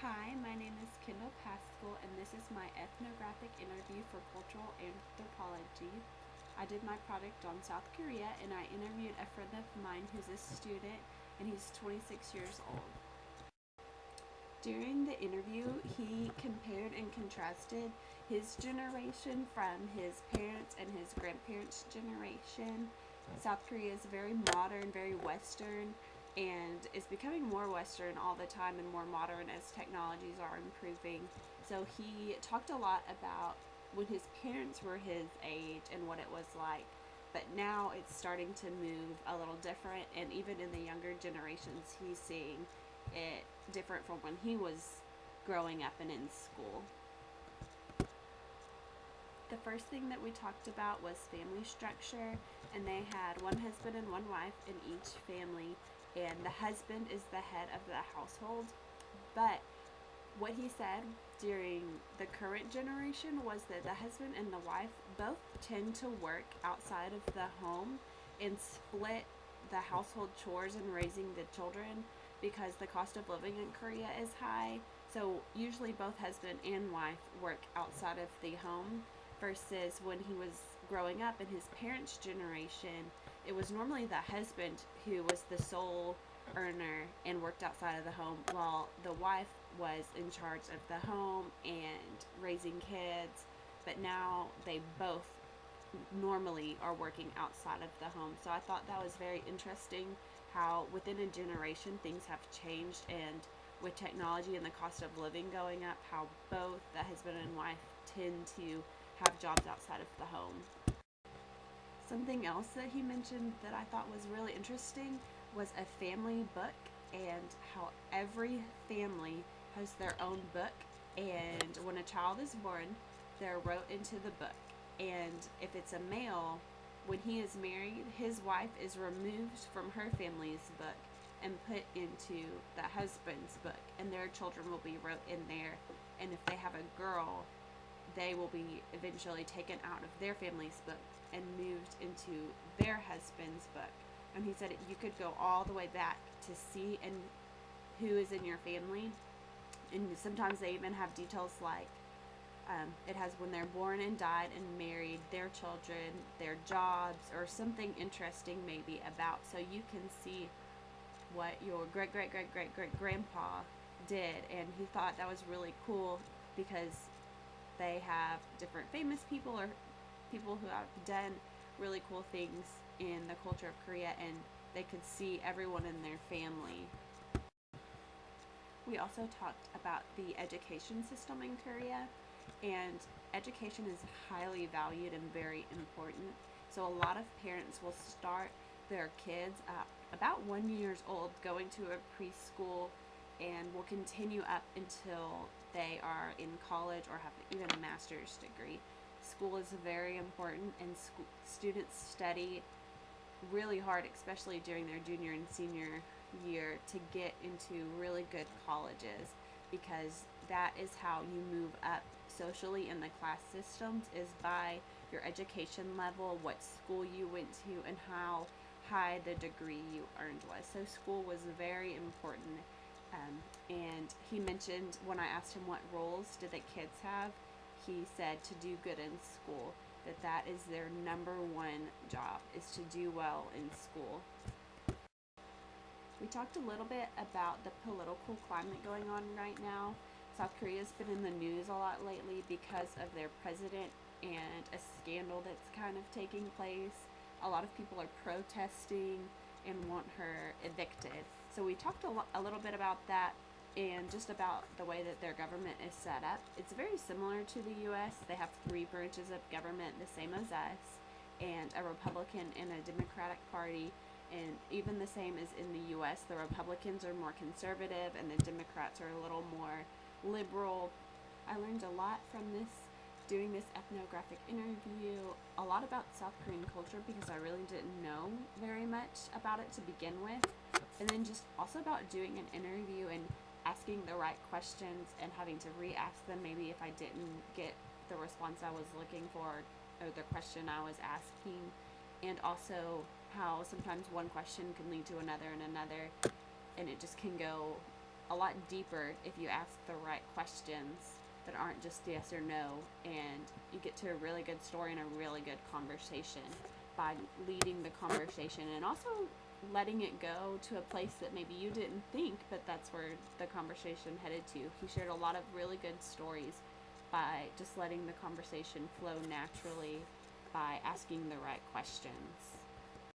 Hi, my name is Kendall Pascal, and this is my ethnographic interview for cultural anthropology. I did my project on South Korea, and I interviewed a friend of mine who's a student, and he's 26 years old. During the interview, he compared and contrasted his generation from his parents' and his grandparents' generation. South Korea is very modern, very Western, and is becoming more Western all the time and more modern as technologies are improving. So he talked a lot about when his parents were his age and what it was like. But now it's starting to move a little different, and even in the younger generations, he's seeing it different from when he was growing up and in school. The first thing that we talked about was family structure, and they had one husband and one wife in each family, and the husband is the head of the household. But what he said during the current generation was that the husband and the wife both tend to work outside of the home and split the household chores and raising the children because the cost of living in Korea is high. So usually both husband and wife work outside of the home versus when he was growing up in his parents' generation, it was normally the husband who was the sole earner and worked outside of the home while the wife was in charge of the home and raising kids. But now they both normally are working outside of the home. So I thought that was very interesting how within a generation things have changed, and with technology and the cost of living going up, how both the husband and wife tend to have jobs outside of the home. Something else that he mentioned that I thought was really interesting was a family book, and how every family has their own book, and when a child is born, they're wrote into the book. And if it's a male, when he is married, his wife is removed from her family's book and put into the husband's book, and their children will be wrote in there. And if they have a girl, they will be eventually taken out of their family's book and moved into their husband's book. And he said you could go all the way back to see and who is in your family, and sometimes they even have details like it has when they're born and died and married, their children, their jobs, or something interesting maybe about, so you can see what your great great great great great grandpa did. And he thought that was really cool because they have different famous people or people who have done really cool things in the culture of Korea, and they could see everyone in their family. We also talked about the education system in Korea, and education is highly valued and very important. So a lot of parents will start their kids at about 1 year old going to a preschool, and will continue up until they are in college or have even a master's degree. School is very important, and students study really hard, especially during their junior and senior year, to get into really good colleges, because that is how you move up socially in the class systems, is by your education level, what school you went to, and how high the degree you earned was. So school was very important. And he mentioned, when I asked him what roles did the kids have, he said to do good in school, that is their number one job, is to do well in school. We talked a little bit about the political climate going on right now. South Korea's been in the news a lot lately because of their president and a scandal that's kind of taking place. A lot of people are protesting and want her evicted. So we talked a little bit about that, and just about the way that their government is set up. It's very similar to the U.S. They have three branches of government, the same as us, and a Republican and a Democratic Party. And even the same as in the U.S., the Republicans are more conservative and the Democrats are a little more liberal. I learned a lot from doing this ethnographic interview, a lot about South Korean culture, because I really didn't know very much about it to begin with. And then just also about doing an interview and asking the right questions and having to re-ask them maybe if I didn't get the response I was looking for or the question I was asking. And also how sometimes one question can lead to another and another, and it just can go a lot deeper if you ask the right questions that aren't just yes or no, and you get to a really good story and a really good conversation by leading the conversation and also letting it go to a place that maybe you didn't think, but that's where the conversation headed to. He shared a lot of really good stories by just letting the conversation flow naturally by asking the right questions.